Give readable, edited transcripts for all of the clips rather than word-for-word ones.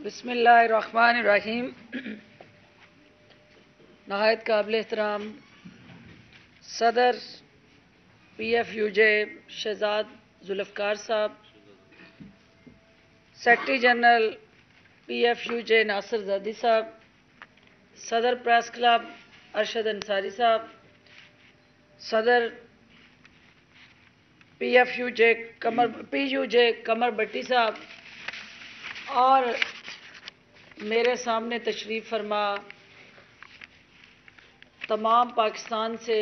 بسم اللہ الرحمن الرحیم۔ نہایت قابل احترام صدر P F U J Shahzad Zulfiqar صاحب، secretary general P F U J Nasir Zadi صاحب، صدر پریس کلب ارشد انصاری صاحب، صدر پی یو جے قمر بٹی صاحب، اور میرے سامنے تشریف فرما تمام پاکستان سے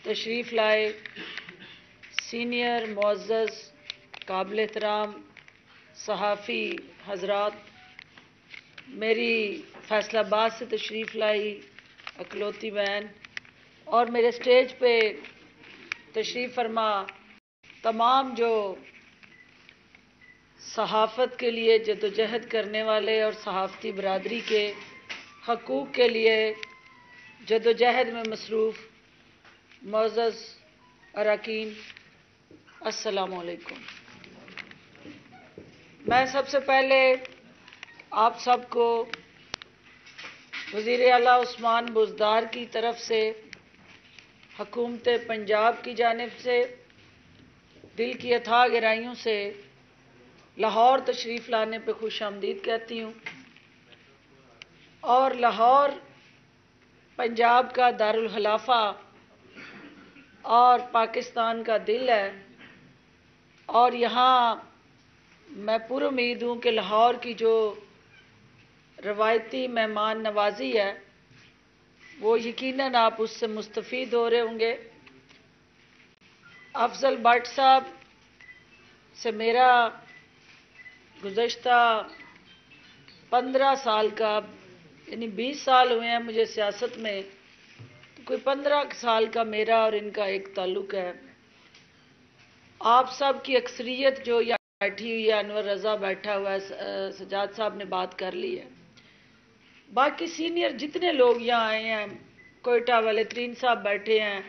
تشریف لائے سینئر معزز قابل احترام صحافی حضرات، میری فیصل آباد سے تشریف لائی اکلوتی بہن، اور میرے سٹیج پہ تشریف فرما تمام جو صحافت کے لیے جدوجہد کرنے والے اور صحافتی برادری کے حقوق کے لیے جدوجہد میں مصروف معزز اراکین، السلام علیکم۔ میں سب سے پہلے آپ سب کو وزیر اعلیٰ عثمان بزدار کی طرف سے حکومت پنجاب کی جانب سے دل کی اتھاہ گہرائیوں سے لاہور تشریف لانے پہ خوش آمدید کہتی ہوں، اور لاہور پنجاب کا دارالخلافہ اور پاکستان کا دل ہے، اور یہاں میں پر امید ہوں کہ لاہور کی جو روایتی مہمان نوازی ہے وہ یقیناً آپ اس سے مستفید ہو رہے ہوں گے۔ افضل بٹ صاحب سے میرا گزشتہ 15 سال کا، یعنی 20 سال ہوئے ہیں مجھے سیاست میں، تو کوئی 15 سال کا میرا اور ان کا ایک تعلق ہے۔ آپ سب کی اکثریت جو یہاں بیٹھی ہوئی ہے، انور رضا بیٹھا ہوا ہے، سجاد صاحب نے بات کر لی ہے، باقی سینئر جتنے لوگ یہاں آئے ہیں، کوئٹہ والے ترین صاحب بیٹھے ہیں،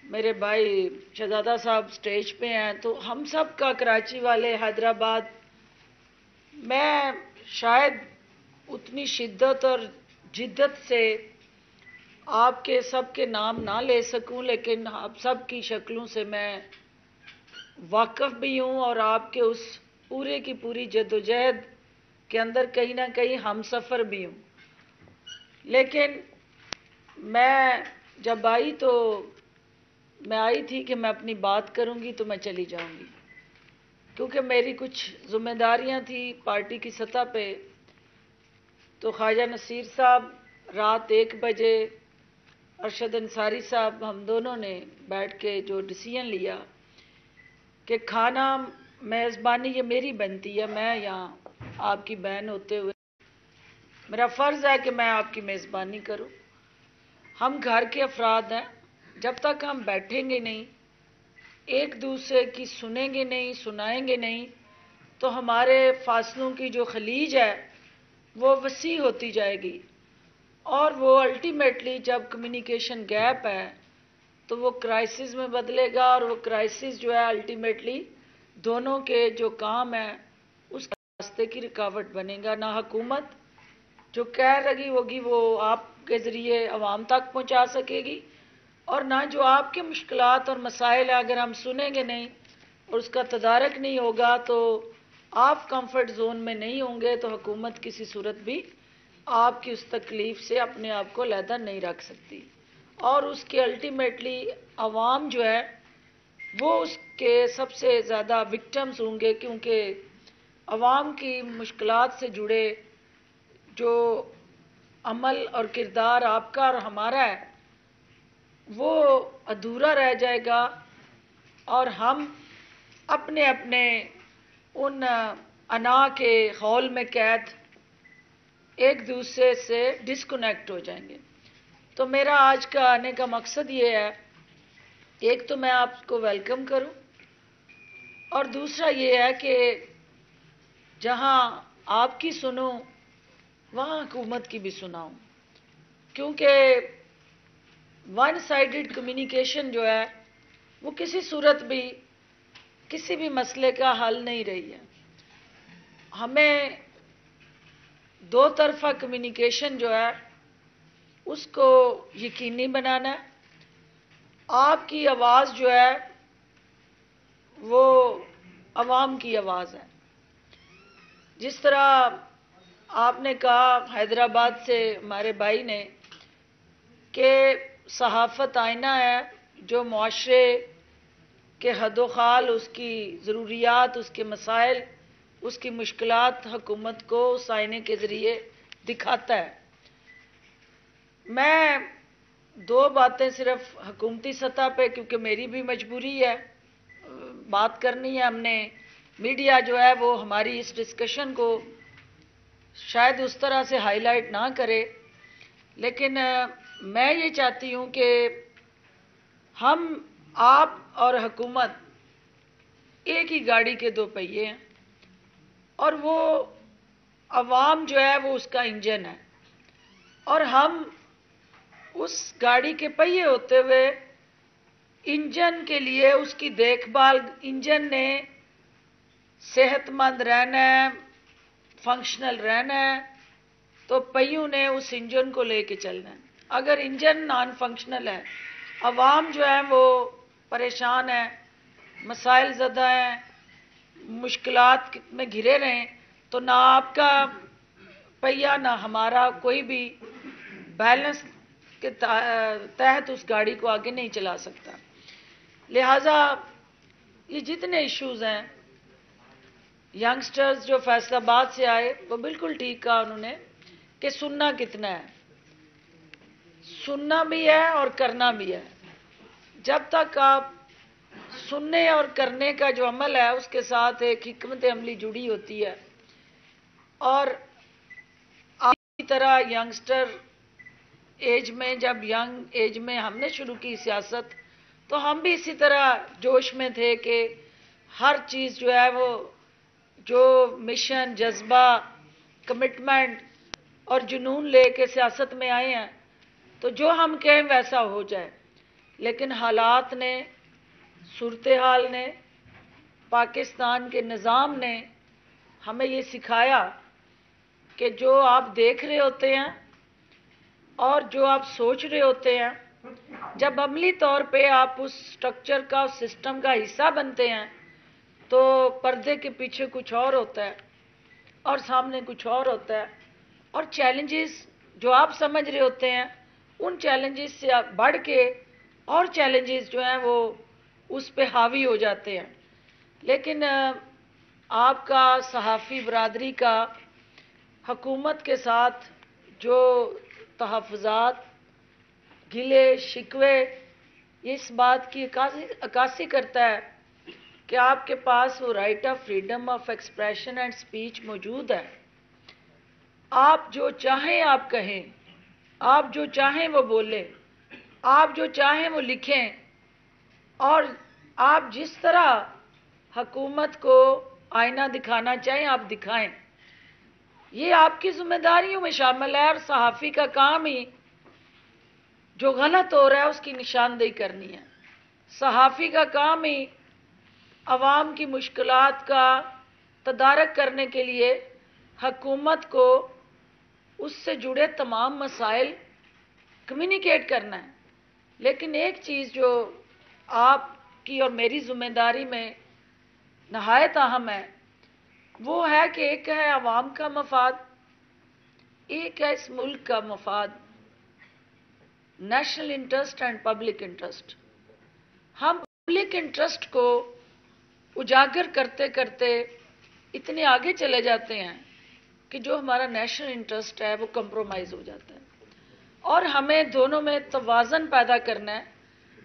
میرے بھائی شہزادہ صاحب سٹیج پہ ہیں، تو ہم سب کا، کراچی والے، حیدرآباد، میں شاید اتنی شدت اور جدت سے آپ کے سب کے نام نہ لے سکوں، لیکن آپ سب کی شکلوں سے میں واقف بھی ہوں، اور آپ کے اس پورے کی پوری جدوجہد کے اندر کہیں نہ کہیں ہم سفر بھی ہوں۔ لیکن میں جب آئی تو میں آئی تھی کہ میں اپنی بات کروں گی تو میں چلی جاؤں گی، کیونکہ میری کچھ ذمہ داریاں تھیں پارٹی کی سطح پہ۔ تو خواجہ نصیر صاحب رات 1 بجے، ارشد انصاری صاحب، ہم دونوں نے بیٹھ کے جو ڈیسیژن لیا کہ کھانا میزبانی یہ میری بنتی ہے، میں یہاں آپ کی بہن ہوتے ہوئے میرا فرض ہے کہ میں آپ کی میزبانی کروں۔ ہم گھر کے افراد ہیں، جب تک ہم بیٹھیں گے نہیں، ایک دوسرے کی سنیں گے نہیں، سنائیں گے نہیں، تو ہمارے فاصلوں کی جو خلیج ہے وہ وسیع ہوتی جائے گی، اور وہ الٹیمیٹلی جب کمیونیکیشن گیپ ہے تو وہ کرائسس میں بدلے گا، اور وہ کرائسس جو ہے الٹیمیٹلی دونوں کے جو کام ہیں اس راستے کی رکاوٹ بنے گا۔ نہ حکومت جو کہہ رہی ہوگی وہ آپ کے ذریعے عوام تک پہنچا سکے گی، اور نہ جو آپ کے مشکلات اور مسائل اگر ہم سنیں گے نہیں اور اس کا تدارک نہیں ہوگا تو آپ کمفرٹ زون میں نہیں ہوں گے، تو حکومت کسی صورت بھی آپ کی اس تکلیف سے اپنے آپ کو علیحدہ نہیں رکھ سکتی، اور اس کے الٹیمیٹلی عوام جو ہے وہ اس کے سب سے زیادہ وکٹمز ہوں گے، کیونکہ عوام کی مشکلات سے جڑے جو عمل اور کردار آپ کا اور ہمارا ہے وہ ادھورا رہ جائے گا، اور ہم اپنے اپنے ان انا کے خول میں قید ایک دوسرے سے ڈسکنیکٹ ہو جائیں گے۔ تو میرا آج کا آنے کا مقصد یہ ہے، ایک تو میں آپ کو ویلکم کروں، اور دوسرا یہ ہے کہ جہاں آپ کی سنوں وہاں حکومت کی بھی سناؤں، کیونکہ ون سائیڈڈ کمیونیکیشن جو ہے وہ کسی صورت بھی کسی بھی مسئلے کا حل نہیں رہی ہے۔ ہمیں دو طرفہ کمیونیکیشن جو ہے اس کو یقینی بنانا ہے. آپ کی آواز جو ہے وہ عوام کی آواز ہے. جس طرح آپ نے کہا حیدرآباد سے ہمارے بھائی نے کہ صحافت آئینہ ہے جو معاشرے کے حد و خال، اس کی ضروریات، اس کے مسائل، اس کی مشکلات حکومت کو اس آئینے کے ذریعے دکھاتا ہے. میں دو باتیں صرف حکومتی سطح پہ، کیونکہ میری بھی مجبوری ہے بات کرنی ہے. ہم نے میڈیا جو ہے وہ ہماری اس ڈسکشن کو شاید اس طرح سے ہائی لائٹ نہ کرے، لیکن میں یہ چاہتی ہوں کہ ہم، آپ اور حکومت ایک ہی گاڑی کے دو پہیے ہیں، اور وہ عوام جو ہے وہ اس کا انجن ہے، اور ہم اس گاڑی کے پہیے ہوتے ہوئے انجن کے لیے اس کی دیکھ بھال، انجن نے صحت مند رہنا ہے، فنکشنل رہنا ہے، تو پہیوں نے اس انجن کو لے کے چلنا ہے. اگر انجن نان فنکشنل ہے، عوام جو ہے وہ پریشان ہے، مسائل زدہ ہیں، مشکلات میں گھرے رہیں، تو نہ آپ کا پہیہ نہ ہمارا کوئی بھی بیلنس کے تحت اس گاڑی کو آگے نہیں چلا سکتا. لہٰذا یہ جتنے ایشوز ہیں، ینگسٹرز جو فیصل آباد سے آئے وہ بالکل ٹھیک کہا انہوں نے کہ سننا کتنا ہے. سننا بھی ہے اور کرنا بھی ہے. جب تک آپ سننے اور کرنے کا جو عمل ہے اس کے ساتھ ایک حکمت عملی جڑی ہوتی ہے. اور آپ کی طرح ینگسٹر ایج میں، جب ینگ ایج میں ہم نے شروع کی سیاست، تو ہم بھی اسی طرح جوش میں تھے کہ ہر چیز جو ہے وہ جو مشن، جذبہ، کمٹمنٹ اور جنون لے کے سیاست میں آئے ہیں تو جو ہم کہیں ویسا ہو جائے. لیکن حالات نے، صورتحال نے، پاکستان کے نظام نے ہمیں یہ سکھایا کہ جو آپ دیکھ رہے ہوتے ہیں اور جو آپ سوچ رہے ہوتے ہیں، جب عملی طور پہ آپ اس سٹرکچر کا، اس سسٹم کا حصہ بنتے ہیں تو پردے کے پیچھے کچھ اور ہوتا ہے اور سامنے کچھ اور ہوتا ہے. اور چیلنجز جو آپ سمجھ رہے ہوتے ہیں، ان چیلنجز سے آپ بڑھ کے اور چیلنجز جو ہیں وہ اس پہ حاوی ہو جاتے ہیں. لیکن آپ کا، صحافی برادری کا حکومت کے ساتھ جو تحفظات، گلے شکوے، یہ اس بات کی عکاسی کرتا ہے کہ آپ کے پاس وہ right of freedom of expression and speech موجود ہے. آپ جو چاہیں آپ کہیں، آپ جو چاہیں وہ بولیں، آپ جو چاہیں وہ لکھیں، اور آپ جس طرح حکومت کو آئینہ دکھانا چاہیں آپ دکھائیں. یہ آپ کی ذمہ داریوں میں شامل ہے، اور صحافی کا کام ہی جو غلط ہو رہا ہے اس کی نشاندہی کرنی ہے. صحافی کا کام ہی عوام کی مشکلات کا تدارک کرنے کے لیے حکومت کو اس سے جڑے تمام مسائل کمیونیکیٹ کرنا ہے. لیکن ایک چیز جو آپ کی اور میری ذمہ داری میں نہایت اہم ہے، وہ ہے کہ ایک ہے عوام کا مفاد، ایک ہے اس ملک کا مفاد، national interest and public interest. ہم پبلک انٹرسٹ کو اجاگر کرتے کرتے اتنے آگے چلے جاتے ہیں کہ جو ہمارا نیشنل انٹرسٹ ہے وہ کمپرومائز ہو جاتا ہے. اور ہمیں دونوں میں توازن پیدا کرنا ہے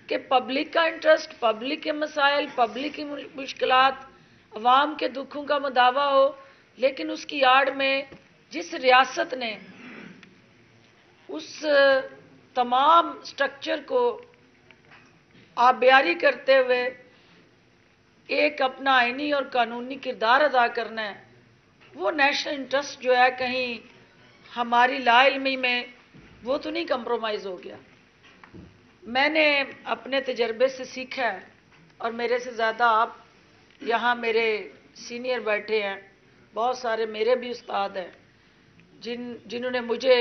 کہ پبلک کا انٹرسٹ، پبلک کے مسائل، پبلک کی مشکلات، عوام کے دکھوں کا مداوع ہو، لیکن اس کی آڑ میں جس ریاست نے اس تمام سٹرکچر کو آبیاری کرتے ہوئے ایک اپنا آئینی اور قانونی کردار ادا کرنا ہے، وہ نیشنل انٹرسٹ جو ہے کہیں ہماری لا علمی میں وہ تو نہیں کمپرومائز ہو گیا. میں نے اپنے تجربے سے سیکھا ہے، اور میرے سے زیادہ آپ یہاں میرے سینئر بیٹھے ہیں بہت سارے میرے بھی استاد ہیں جنہوں نے مجھے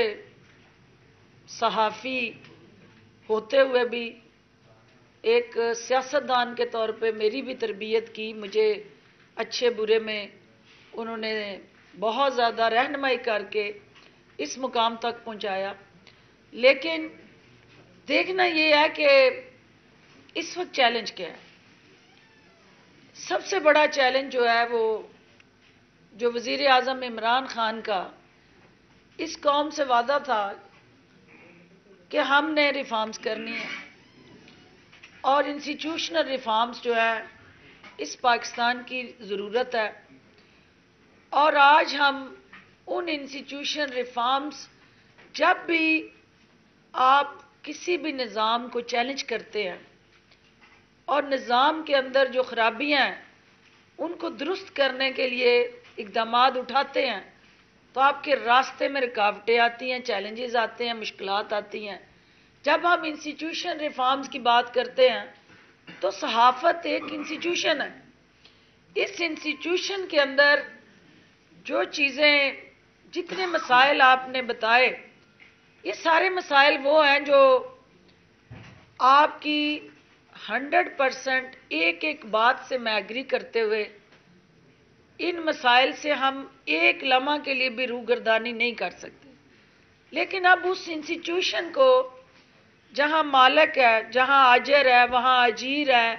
صحافی ہوتے ہوئے بھی ایک سیاستدان کے طور پہ میری بھی تربیت کی، مجھے اچھے برے میں انہوں نے بہت زیادہ رہنمائی کر کے اس مقام تک پہنچایا۔ لیکن دیکھنا یہ ہے کہ اس وقت چیلنج کیا ہے۔ سب سے بڑا چیلنج جو ہے وہ جو وزیر اعظم عمران خان کا اس قوم سے وعدہ تھا کہ ہم نے ریفارمز کرنی ہے اور انسٹیٹیوشنل ریفارمز جو ہے اس پاکستان کی ضرورت ہے، اور آج ہم ان انسٹیٹیوشنل ریفارمز جب بھی آپ کسی بھی نظام کو چیلنج کرتے ہیں اور نظام کے اندر جو خرابیاں ہیں ان کو درست کرنے کے لیے اقدامات اٹھاتے ہیں تو آپ کے راستے میں رکاوٹیں آتی ہیں، چیلنجز آتے ہیں، مشکلات آتی ہیں۔ جب ہم انسٹیٹیوشن ریفارمز کی بات کرتے ہیں تو صحافت ایک انسٹیٹیوشن ہے۔ اس انسٹیٹیوشن کے اندر جو چیزیں جتنے مسائل آپ نے بتائے یہ سارے مسائل وہ ہیں جو آپ کی 100% ایک ایک بات سے میں ایگری کرتے ہوئے ان مسائل سے ہم ایک لمحہ کے لیے بھی روگردانی نہیں کر سکتے۔ لیکن اب اس انسٹیٹیوشن کو جہاں مالک ہے، جہاں آجر ہے وہاں اجیر ہے،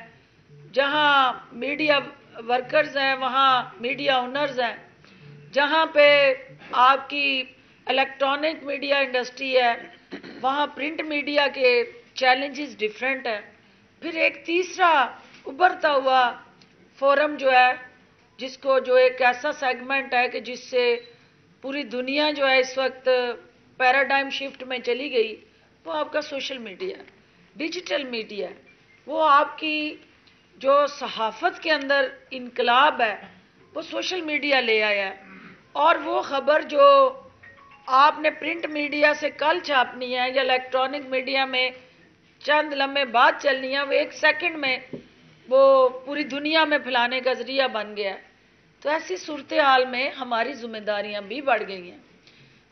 جہاں میڈیا ورکرز ہیں وہاں میڈیا اونرز ہیں، جہاں پہ آپ کی الیکٹرانک میڈیا انڈسٹری ہے وہاں پرنٹ میڈیا کے چیلنجز ڈیفرنٹ ہیں۔ پھر ایک تیسرا ابھرتا ہوا فورم جو ہے جس کو جو ایک ایسا سیگمنٹ ہے کہ جس سے پوری دنیا جو ہے اس وقت پیراڈائم شفٹ میں چلی گئی، وہ آپ کا سوشل میڈیا، ڈیجیٹل میڈیا، وہ آپ کی جو صحافت کے اندر انقلاب ہے وہ سوشل میڈیا لے آیا ہے، اور وہ خبر جو آپ نے پرنٹ میڈیا سے کل چھاپنی ہے یا الیکٹرانک میڈیا میں چند لمحے بعد چلنی ہے، وہ ایک سیکنڈ میں وہ پوری دنیا میں پھیلانے کا ذریعہ بن گیا ہے۔ تو ایسی صورتحال میں ہماری ذمہ داریاں بھی بڑھ گئی ہیں۔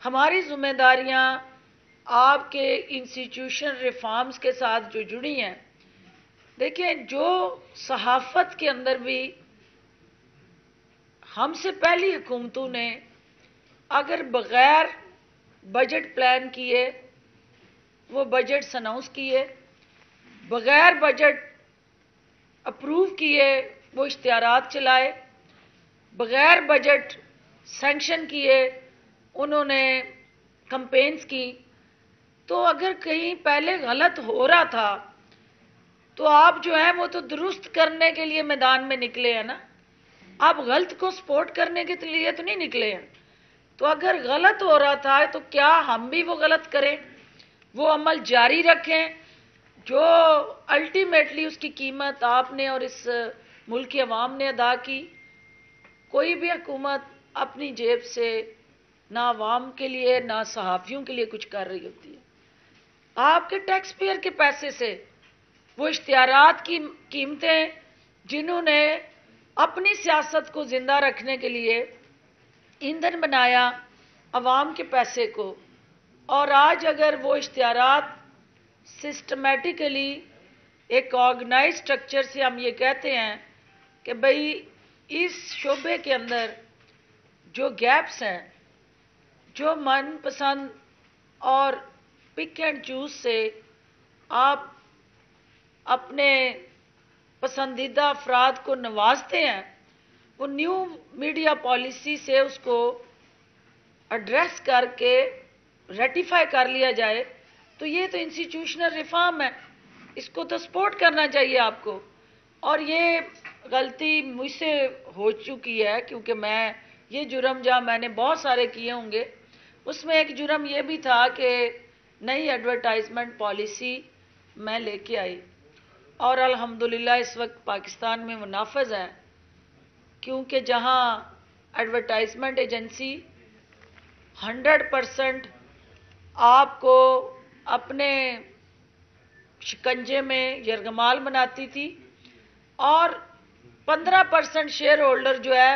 ہماری ذمہ داریاں آپ کے انسٹیٹیوشن ریفارمز کے ساتھ جو جڑی ہیں، دیکھیں جو صحافت کے اندر بھی ہم سے پہلی حکومتوں نے اگر بغیر بجٹ پلان کیے وہ بجٹس اناؤنس کیے، بغیر بجٹ اپروو کیے وہ اشتہارات چلائے، بغیر بجٹ سینکشن کیے انہوں نے کمپینز کی، تو اگر کہیں پہلے غلط ہو رہا تھا تو آپ جو ہیں وہ تو درست کرنے کے لیے میدان میں نکلے ہیں نا، آپ غلط کو سپورٹ کرنے کے لیے تو نہیں نکلے ہیں۔ تو اگر غلط ہو رہا تھا تو کیا ہم بھی وہ غلط کریں، وہ عمل جاری رکھیں جو الٹیمیٹلی اس کی قیمت آپ نے اور اس ملک کی عوام نے ادا کی۔ کوئی بھی حکومت اپنی جیب سے نہ عوام کے لیے نہ صحافیوں کے لیے کچھ کر رہی ہوتی ہے، آپ کے ٹیکس پیئر کے پیسے سے وہ اشتہارات کی قیمتیں جنہوں نے اپنی سیاست کو زندہ رکھنے کے لیے ایندھن بنایا عوام کے پیسے کو، اور آج اگر وہ اشتہارات سسٹمیٹیکلی ایک آرگنائز سٹرکچر سے ہم یہ کہتے ہیں کہ بھئی اس شعبے کے اندر جو گیپس ہیں، جو من پسند اور پک اینڈ چوز سے آپ اپنے پسندیدہ افراد کو نوازتے ہیں، وہ نیو میڈیا پالیسی سے اس کو ایڈریس کر کے ریٹیفائی کر لیا جائے، تو یہ تو انسٹیٹیوشنل ریفارم ہے، اس کو تو سپورٹ کرنا چاہیے آپ کو۔ اور یہ غلطی مجھ سے ہو چکی ہے کیونکہ میں یہ جرم جہاں میں نے بہت سارے کیے ہوں گے، اس میں ایک جرم یہ بھی تھا کہ نئی ایڈورٹائزمنٹ پالیسی میں لے کے آئی، اور الحمدللہ اس وقت پاکستان میں وہ نافذ ہے، کیونکہ جہاں ایڈورٹائزمنٹ ایجنسی 100% آپ کو اپنے شکنجے میں یرغمال بناتی تھی، اور 15% شیئر ہولڈر جو ہے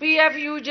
PFUJ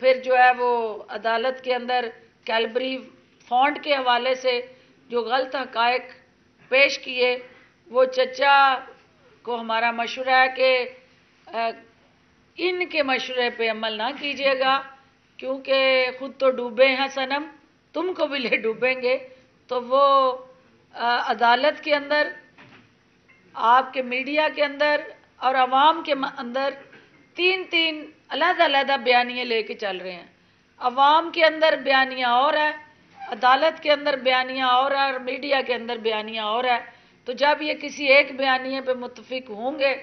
پھر جو ہے وہ عدالت کے اندر کیلبری فونٹ کے حوالے سے جو غلط حقائق پیش کیے، وہ چچا کو ہمارا مشورہ ہے کہ ان کے مشورے پہ عمل نہ کیجیے گا، کیونکہ خود تو ڈوبے ہیں صنم، تم کو بھی لے ڈوبیں گے۔ تو وہ عدالت کے اندر، آپ کے میڈیا کے اندر اور عوام کے اندر تین علیحدہ علیحدہ بیانیے لے کے چل رہے ہیں۔ عوام کے اندر بیانیہ اور ہے، عدالت کے اندر بیانیہ اور ہے، اور میڈیا کے اندر بیانیہ اور ہے۔ تو جب یہ کسی ایک بیانیے پہ متفق ہوں گے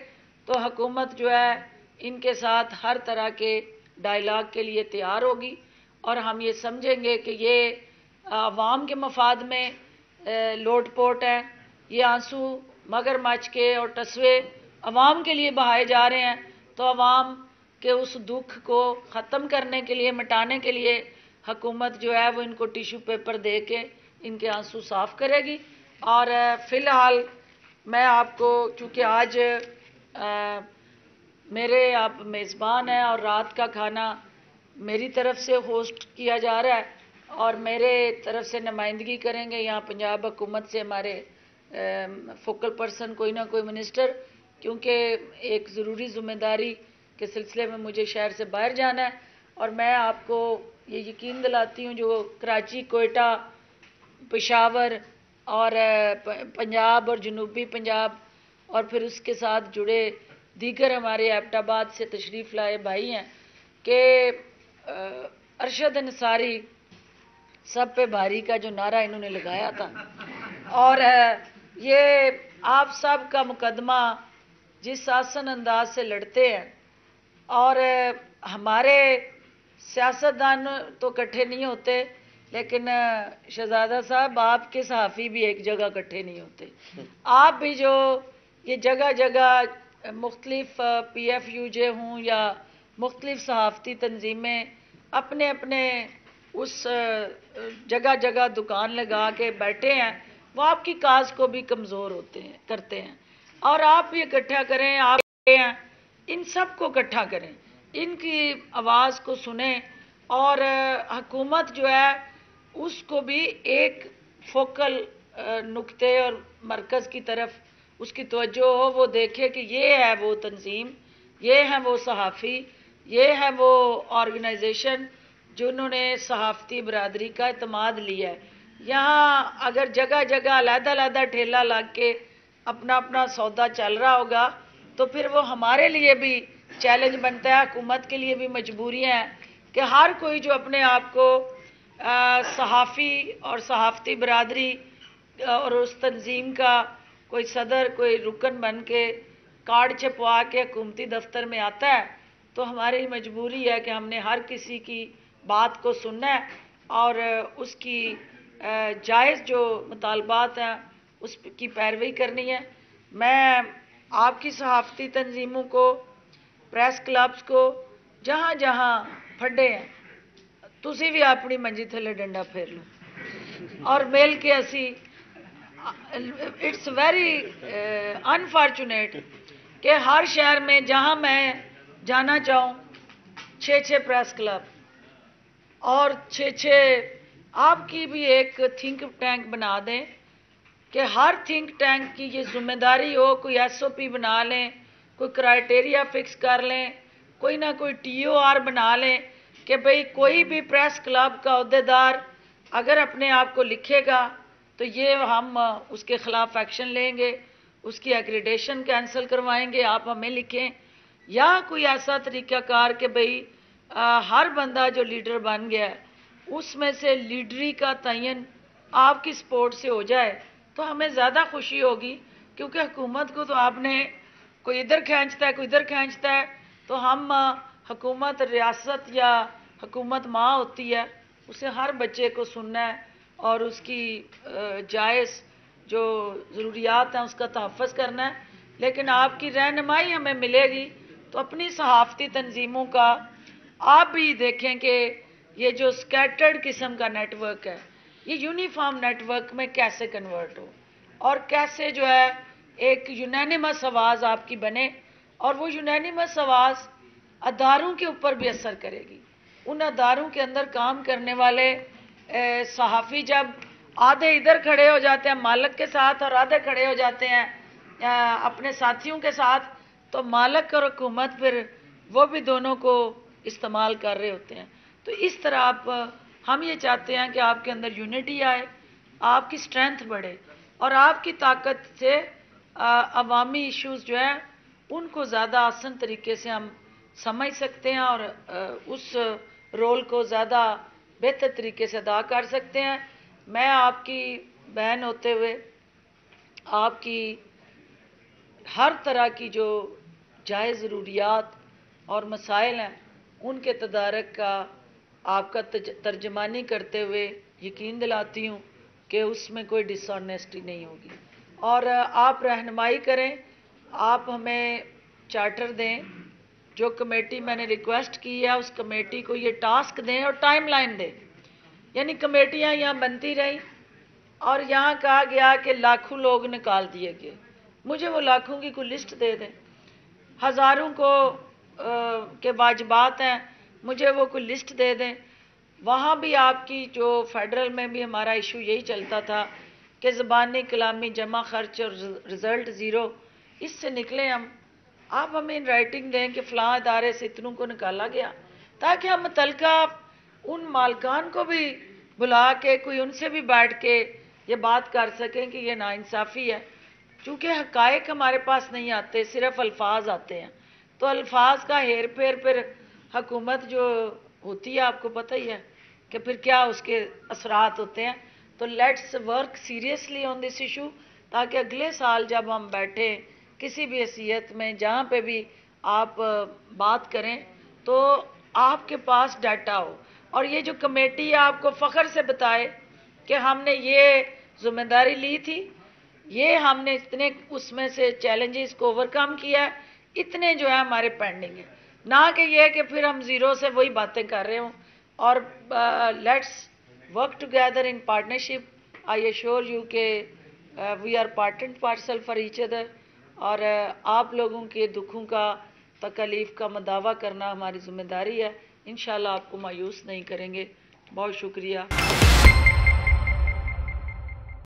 تو حکومت جو ہے ان کے ساتھ ہر طرح کے ڈائیلاگ کے لیے تیار ہوگی، اور ہم یہ سمجھیں گے کہ یہ عوام کے مفاد میں لوٹ پوٹ ہے، یہ آنسو مگرمچھ کے اور ٹسوے عوام کے لیے بہائے جا رہے ہیں۔ تو عوام کے اس دکھ کو ختم کرنے کے لیے، مٹانے کے لیے حکومت جو ہے وہ ان کو ٹیشو پیپر دے کے ان کے آنسو صاف کرے گی۔ اور فی الحال میں آپ کو، چونکہ آج میرے آپ میزبان ہیں اور رات کا کھانا میری طرف سے ہوسٹ کیا جا رہا ہے، اور میرے طرف سے نمائندگی کریں گے یہاں پنجاب حکومت سے ہمارے فوکل پرسن کوئی نہ کوئی منسٹر، کیونکہ ایک ضروری ذمہ داری کے سلسلے میں مجھے شہر سے باہر جانا ہے۔ اور میں آپ کو یہ یقین دلاتی ہوں، جو کراچی، کوئٹہ، پشاور اور پنجاب اور جنوبی پنجاب اور پھر اس کے ساتھ جڑے دیگر ہمارے ایبٹ آباد سے تشریف لائے بھائی ہیں، کہ ارشد انصاری سب پہ بھاری کا جو نعرہ انہوں نے لگایا تھا، اور یہ آپ سب کا مقدمہ جس آسن انداز سے لڑتے ہیں، اور ہمارے سیاستدان تو کٹھے نہیں ہوتے، لیکن شہزادہ صاحب آپ کے صحافی بھی ایک جگہ کٹھے نہیں ہوتے۔ آپ بھی جو یہ جگہ جگہ مختلف پی ایف یو جے ہوں یا مختلف صحافتی تنظیمیں اپنے اپنے اس جگہ جگہ دکان لگا کے بیٹھے ہیں، وہ آپ کی کاز کو بھی کمزور کرتے ہیں، اور آپ بھی اکٹھا کریں، آپ ہیں ان سب کو اکٹھا کریں، ان کی آواز کو سنیں، اور حکومت جو ہے اس کو بھی ایک فوکل نقطے اور مرکز کی طرف اس کی توجہ ہو، وہ دیکھے کہ یہ ہے وہ تنظیم، یہ ہے وہ صحافی، یہ ہے وہ آرگنائزیشن جنہوں نے صحافتی برادری کا اعتماد لیا ہے۔ یہاں اگر جگہ جگہ علیحدہ علیحدہ ٹھیلا لگ کے اپنا اپنا سودا چل رہا ہوگا تو پھر وہ ہمارے لیے بھی چیلنج بنتا ہے، حکومت کے لیے بھی مجبوریاں ہیں کہ ہر کوئی جو اپنے آپ کو صحافی اور صحافتی برادری اور اس تنظیم کا کوئی صدر، کوئی رکن بن کے کارڈ چھپوا کے حکومتی دفتر میں آتا ہے، تو ہماری مجبوری ہے کہ ہم نے ہر کسی کی بات کو سننا ہے اور اس کی جائز جو مطالبات ہیں اس کی پیروی کرنی ہے۔ میں آپ کی صحافتی تنظیموں کو، پریس کلبز کو، جہاں جہاں پھڈے ہیں تسی بھی اپنی منجی تھلے ڈنڈا پھیر لو اور مل کے اسی اٹس ویری انفارچونیٹ کہ ہر شہر میں جہاں میں جانا چاہوں 6 پریس کلب اور 6 آپ کی بھی ایک تھنک ٹینک بنا دیں کہ ہر تھنک ٹینک کی یہ ذمہ داری ہو، کوئی ایس او پی بنا لیں، کوئی کرائٹیریا فکس کر لیں، کوئی نہ کوئی ٹی او آر بنا لیں کہ بھئی کوئی بھی پریس کلب کا عہدیدار اگر اپنے آپ کو لکھے گا تو یہ ہم اس کے خلاف ایکشن لیں گے، اس کی ایکریڈیشن کینسل کروائیں گے، آپ ہمیں لکھیں، یا کوئی ایسا طریقہ کار کہ بھئی ہر بندہ جو لیڈر بن گیا ہے اس میں سے لیڈری کا تعین آپ کی سپورٹ سے ہو جائے تو ہمیں زیادہ خوشی ہوگی، کیونکہ حکومت کو تو آپ نے کوئی ادھر کھینچتا ہے کوئی ادھر کھینچتا ہے، تو ہم حکومت ریاست یا حکومت ماں ہوتی ہے، اسے ہر بچے کو سننا ہے اور اس کی جائز جو ضروریات ہیں اس کا تحفظ کرنا ہے۔ لیکن آپ کی رہنمائی ہمیں ملے گی تو اپنی صحافتی تنظیموں کا آپ بھی دیکھیں کہ یہ جو سکیٹرڈ قسم کا نیٹ ورک ہے یہ یونیفارم نیٹ ورک میں کیسے کنورٹ ہو اور کیسے جو ہے ایک یونینیمس آواز آپ کی بنے، اور وہ یونینیمس آواز اداروں کے اوپر بھی اثر کرے گی۔ ان اداروں کے اندر کام کرنے والے صحافی جب آدھے ادھر کھڑے ہو جاتے ہیں مالک کے ساتھ اور آدھے کھڑے ہو جاتے ہیں اپنے ساتھیوں کے ساتھ، تو مالک اور حکومت پھر وہ بھی دونوں کو استعمال کر رہے ہوتے ہیں. تو اس طرح ہم یہ چاہتے ہیں کہ آپ کے اندر یونٹی آئے، آپ کی اسٹرینتھ بڑھے اور آپ کی طاقت سے عوامی ایشوز جو ہیں ان کو زیادہ آسان طریقے سے ہم سمجھ سکتے ہیں اور اس رول کو زیادہ بہتر طریقے سے ادا کر سکتے ہیں. میں آپ کی بہن ہوتے ہوئے آپ کی ہر طرح کی جو جائز ضروریات اور مسائل ہیں ان کے تدارک کا آپ کا ترجمانی کرتے ہوئے یقین دلاتی ہوں کہ اس میں کوئی ڈس آنیسٹی نہیں ہوگی. اور آپ رہنمائی کریں، آپ ہمیں چارٹر دیں. جو کمیٹی میں نے ریکویسٹ کی ہے اس کمیٹی کو یہ ٹاسک دیں اور ٹائم لائن دیں. یعنی کمیٹیاں یہاں بنتی رہیں اور یہاں کہا گیا کہ لاکھوں لوگ نکال دیے گئے. مجھے وہ لاکھوں کی کوئی لسٹ دے دیں. ہزاروں کو کے واجبات ہیں، مجھے وہ کوئی لسٹ دے دیں. وہاں بھی آپ کی جو فیڈرل میں بھی ہمارا ایشو یہی چلتا تھا کہ زبانی کلامی جمع خرچ اور رزلٹ زیرو، اس سے نکلیں ہم. آپ ہمیں ان رائٹنگ دیں کہ فلاں ادارے سے اتنوں کو نکالا گیا، تاکہ ہم متعلقہ ان مالکان کو بھی بلا کے کوئی ان سے بھی بیٹھ کے یہ بات کر سکیں کہ یہ ناانصافی ہے. چونکہ حقائق ہمارے پاس نہیں آتے، صرف الفاظ آتے ہیں، تو الفاظ کا ہیر پھیر پھر حکومت جو ہوتی ہے آپ کو پتہ ہی ہے کہ پھر کیا اس کے اثرات ہوتے ہیں. تو let's work seriously on this issue, تاکہ اگلے سال جب ہم بیٹھے کسی بھی حیثیت میں جہاں پہ بھی آپ بات کریں تو آپ کے پاس ڈیٹا ہو. اور یہ جو کمیٹی آپ کو فخر سے بتائے کہ ہم نے یہ ذمہ داری لی تھی، یہ ہم نے اتنے اس میں سے چیلنجز کو اوورکم کیا ہے، اتنے جو ہے ہمارے پینڈنگ ہیں. نہ کہ یہ کہ پھر ہم زیرو سے وہی باتیں کر رہے ہوں. اور let's work together in partnership. I assure you کہ we are part and parcel for each other. اور آپ لوگوں کے دکھوں کا تکالیف کا مداوع کرنا ہماری ذمہ داری ہے. انشاءاللہ آپ کو مایوس نہیں کریں گے. بہت شکریہ.